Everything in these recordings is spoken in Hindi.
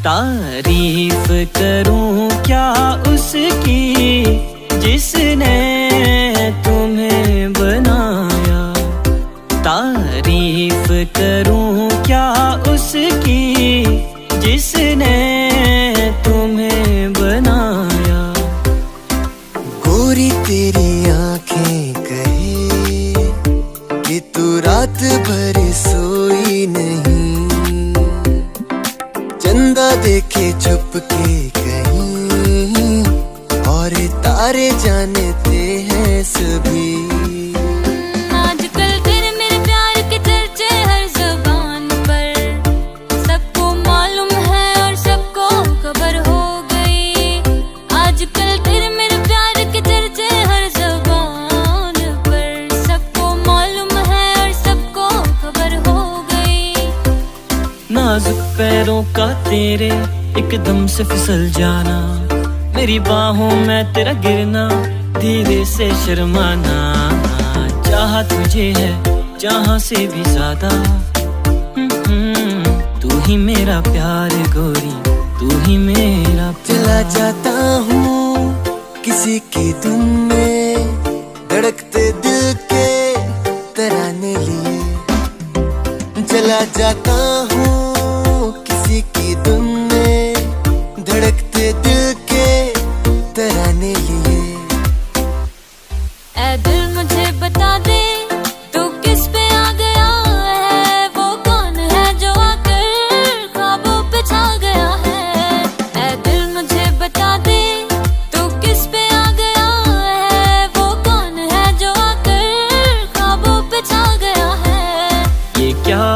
तारीफ करूं क्या उसकी जिसने तुम्हें बनाया। तारीफ करूं क्या उसकी जिसने तुम्हें बनाया। गोरी तेरी आंखें कहे कि तू रात भर सोई नहीं, चंदा देखे छुप के कहीं और तारे जानते हैं सभी। आजकल तेरे मेरे प्यार के चर्चे हर ज़बान पर, सबको मालूम है और सबको खबर हो गई। आजकल तेरे मेरे प्यार के चर्चे हर ज़बान पर, सबको मालूम है और सबको खबर हो गई। नाजुक पैरों का तेरे एकदम से फिसल जाना, मेरी बाहों में तेरा गिरना, धीरे से शर्माना। चाहा तुझे है जहाँ से भी ज्यादा, तू ही मेरा प्यार गोरी, तू ही मेरा प्यार। चला जाता हूँ किसी की धुन में, धड़कते दिल के तराने लिए। चला जाता हूँ किसी की धुन में, धड़कते दिल के तराने लिए। ऐ दिल मुझे बता दे तू किस पे आ गया है, वो कौन है जो आकर ख्वाबों पे छा गया है। ऐ दिल मुझे बता दे तू किस पे आ गया है, वो कौन है जो आकर ख्वाबों पे छा गया है। ये क्या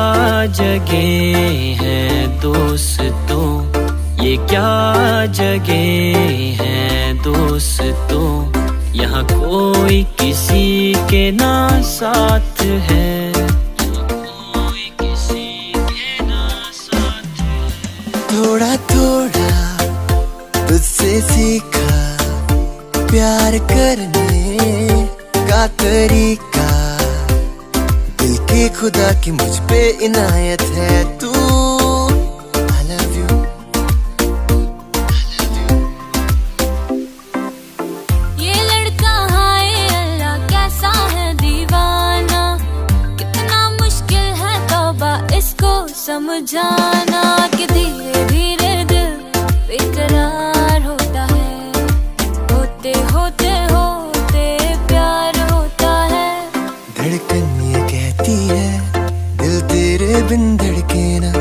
जगह है दोस्तों, ये क्या जगह है दोस्तों, यहाँ कोई किसी के ना साथ है, कोई किसी के ना साथ है। थोड़ा थोड़ा तुझसे सीखा प्यार करने का तरीका, दिल के खुदा की मुझ पे इनायत है तू। I love you। ये लड़का हाय अल्लाह कैसा है दीवाना, कितना मुश्किल है तौबा इसको समझाना कि धीरे धीरे दिल बेकरार होता है, होते होते होते प्यार होता है। धड़कन ये कहती है दिल तेरे बिन धड़के ना,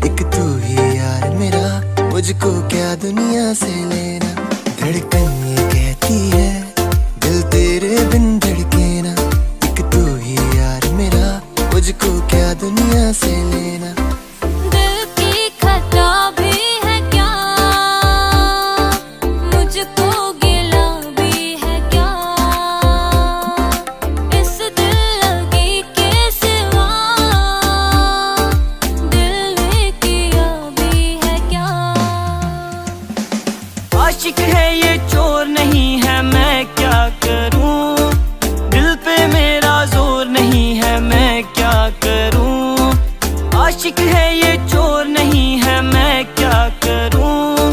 एक तू ही यार मेरा, मुझको क्या दुनिया से लेना। धड़कन ये कहती है दिल तेरे बिन धड़के ना, एक तू ही यार मेरा, मुझको क्या दुनिया से लेना। दिल की खता भी है क्या, मुझको गिला भी है क्या, इस दिल लगी के सिवा दिल ने किया भी है क्या। आशिक है ये चोर नहीं है मैं क्या करूं, दिल पे मेरा जोर नहीं है मैं क्या करूं। आशिक है ये चोर नहीं है मैं क्या करूं,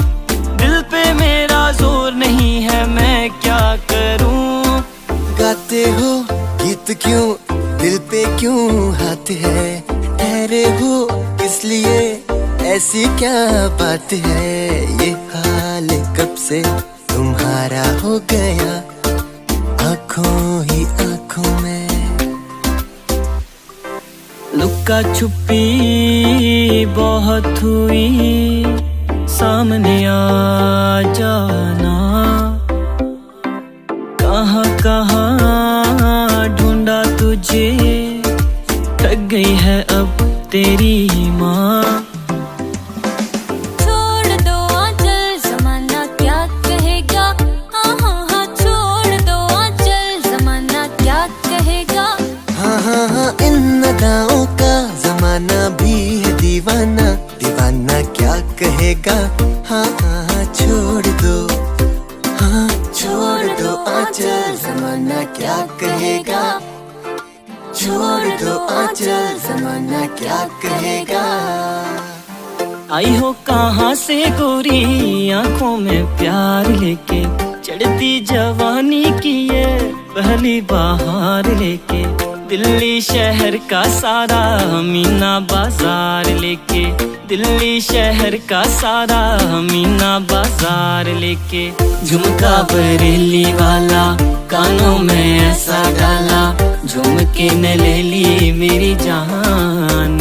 दिल पे मेरा जोर नहीं है मैं क्या करूं। गाते हो गीत क्यों दिल पे क्यों हाथ है, ठहरे हो किस लिए ऐसी क्या बात है। ये हाल कब से तुम्हारा हो गया, आंखों ही आंखों में। लुका छुपी बहुत हुई, सामने आ जाना। कहाँ कहाँ ढूंढा तुझे, थक गई है अब तेरी माँ। छोड़ दो आंचल ज़माना क्या कहेगा, हाँ हाँ हाँ छोड़ दो आंचल ज़माना क्या कहेगा। हाँ हाँ हाँ इन अदाओं का जमाना भी है दीवाना, दीवाना क्या कहेगा। हाँ हाँ हाँ छोड़ दो, हाँ छोड़ दो आंचल जमाना क्या कहेगा, छोड़ दो आंचल जमाना क्या कहेगा। आई हो कहाँ से गोरी आंखों में प्यार लेके, चढ़ती जवानी की ये पहली बहार लेके, दिल्ली शहर का सारा मीना बाजार लेके, दिल्ली शहर का सारा मीना बाजार लेके, झुमका बरेली वाला कानों में ऐसा डाला, झुमके ने ले ली मेरी जान।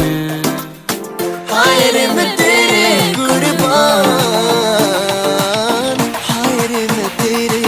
हाय रे मैं तेरे कुर्बान, हाय रे मैं तेरे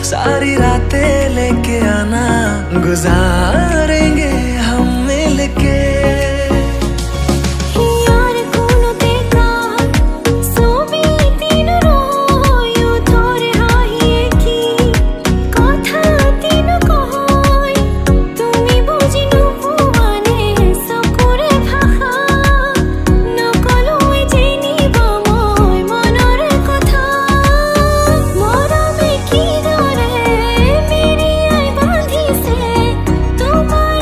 सारी रातें लेके आना, गुजारेंगे हम मिलके। तुम्हारे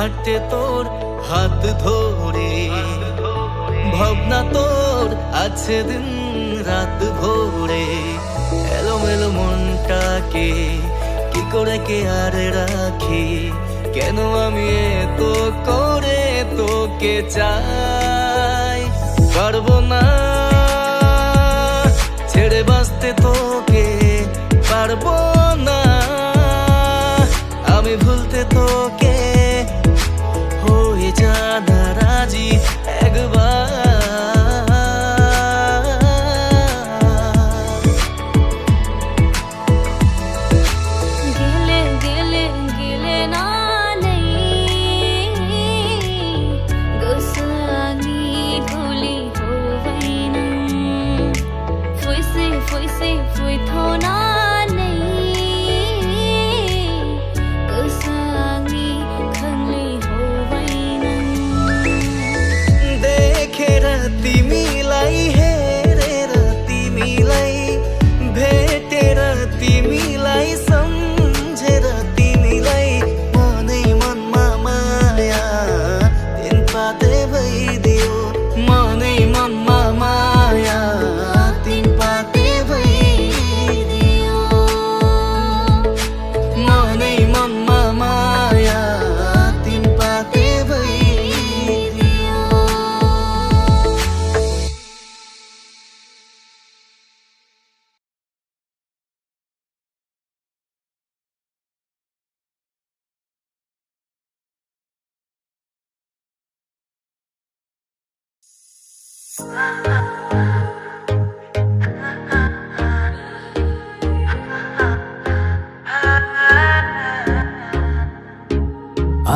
হাঁটে তোর হাত ধরে, ভাবনা তোর আছে দিন রাত ভরে। এলোমেলো মনটাকে কি করে কে আর রাখি, কেন আমি এত করে তোকে চাই। পারবো না ছেড়ে বাঁচতে তোকে, পারবো না আমি ভুলতে তোকে। হয়ে যা না রাজি একবার,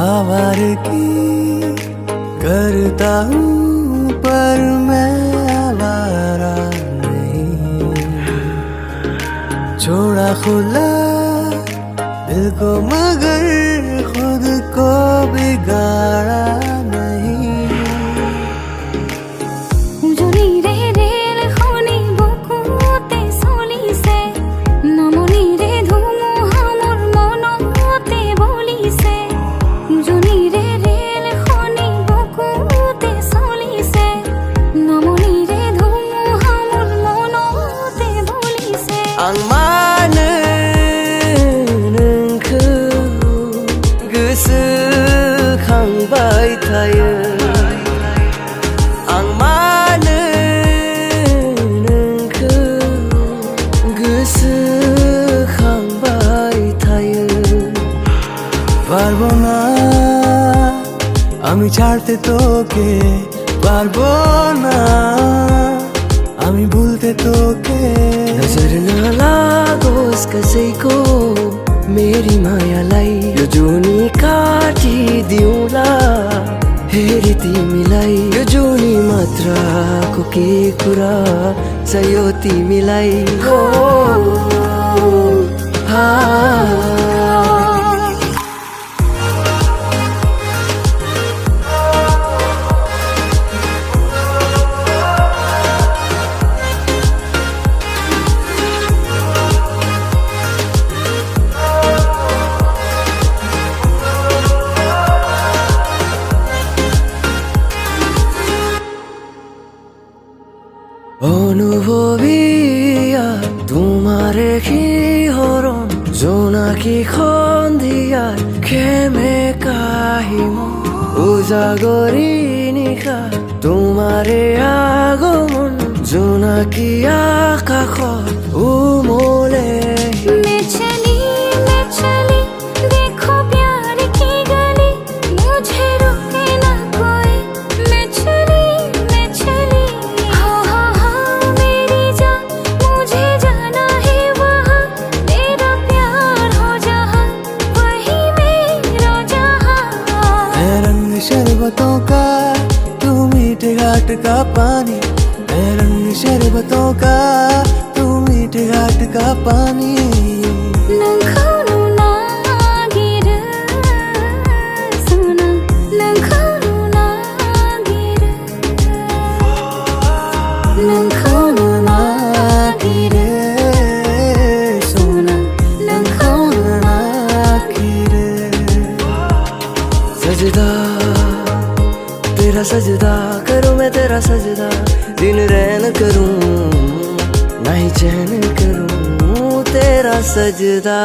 आवारगी करता हूँ पर मैं आवारा नहीं, छोड़ा खुला दिल को मगर खुद को बिगाड़ा नहीं। गोसोखांबाय थायो आं मानो नोंखौ गोसोखांबाय थायो। पारबो ना आमी छाड़ते तोके, पारबो ना आमी भूलते तोके। नजर न लागोस् कसैको मेरी मायालाई, यो जुनी काटिदिउँला हेरी तिमीलाई। यो जुनी मात्रको के कुरा छ यो तिमीलाई। हो অনুভবিয়া তোমারে কি হরণ জোনাকি সন্ধিয়ার খেমে কাহিম উজাগরি নিশা তোমারে আগমন জোনাকি আকাশত উমলে। शरबतों का तू मीठे घाट का पानी, रंग शरबतों का तू मीठे घाट का पानी। सजदा तेरा सजदा करूं मैं तेरा सजदा, दिन रैन करूं नहीं चैन करूं तेरा सजदा।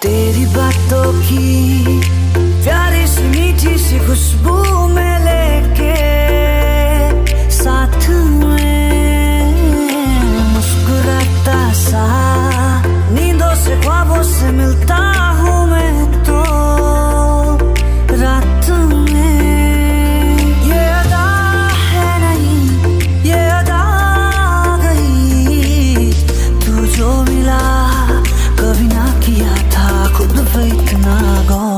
तेरी बातों की प्यारी सी मीठी सी खुशबू में लेके साथ में मुस्कुराता सा नींदों से ख्वाबों से मिलता हूँ मैं तो रात में। ये अदा है नहीं ये अदा गई, तू जो मिला कभी ना किया था खुद पे इतना गौर।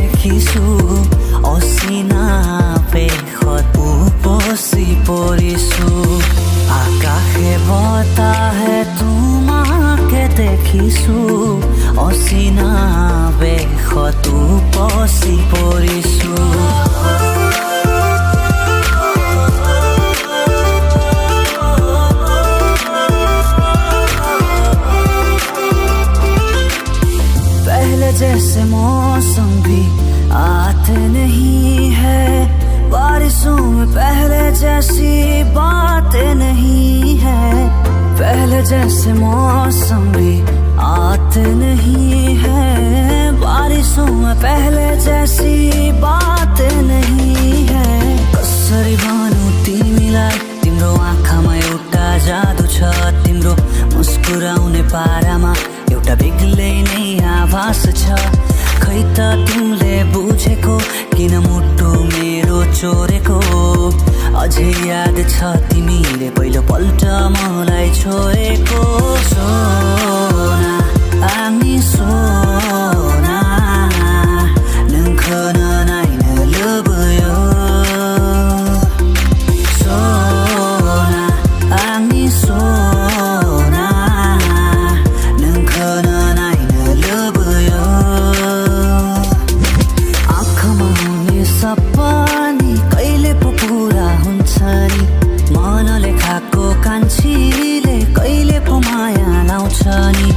देखिछु असिना पेखत উপচি পৰিছো আকাশে বতাহে তোমাকে দেখিছো অচিনা বেশত উপচি পৰিছো जैसे मौसम भी आते नहीं है बारिशों में पहले जैसी बातें नहीं है पहले जैसे मौसम भी आते नहीं है बारिशों में पहले जैसी बातें नहीं है कसरी भनौं तिमीलाई तिम्रो आँखामा एउटा जादु छ तिम्रो मुस्कुराउने पारामा एउटा बेग्लै नै आभास छ खै त तिमीले बुझेको किन मुटु मेरो चोरेको अझै याद छ तिमीले पहिलो पल्ट मलाई छोएको सोना आमी सोना नोंखौनो नायनो लुबैयो सोना आमी सोना नोंखौनो नायनो लुबैयो आँखामा हुने सपनी कहिले पो पुरा हुन्छ नि मनले खाएको कान्छीले कहिले पो माया लाउँछ नि